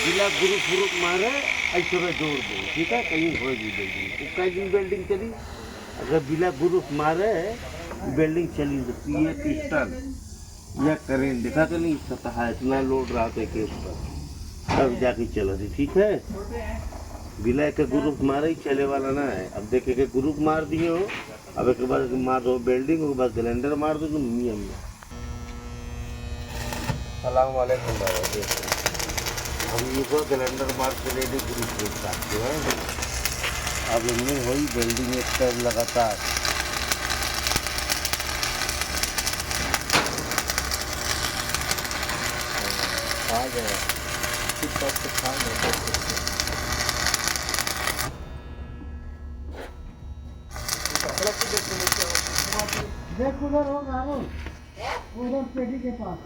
बिना group group मारे ऐसे में जोड़ दो, ठीक है, कहीं होगी बिल्डिंग, तो कई दिन बिल्डिंग चली। अगर बिना ग्रुप मारे बिल्डिंग चली तो पीए पिस्टन या करेंट देखा तो नहीं सकता है, इतना लोड रहा था केस पर तब जाके चला थी, ठीक है। बिना के ग्रुप मारे ही चले वाला ना है। अब देखे के ग्रुप मार दिए हो, अब एक बार मार दो बिल्डिंग, के बाद सिलेंडर मार दो तो मियां मियां। सलाम वालेकुम बाबा जी। हम ये को सिलेंडर मार के रेडी ग्रुप करते हैं। अब इनमें हुई बिल्डिंग एक टाइम लगातार आ गया देख उधर होगा वो उधर पेटी के पास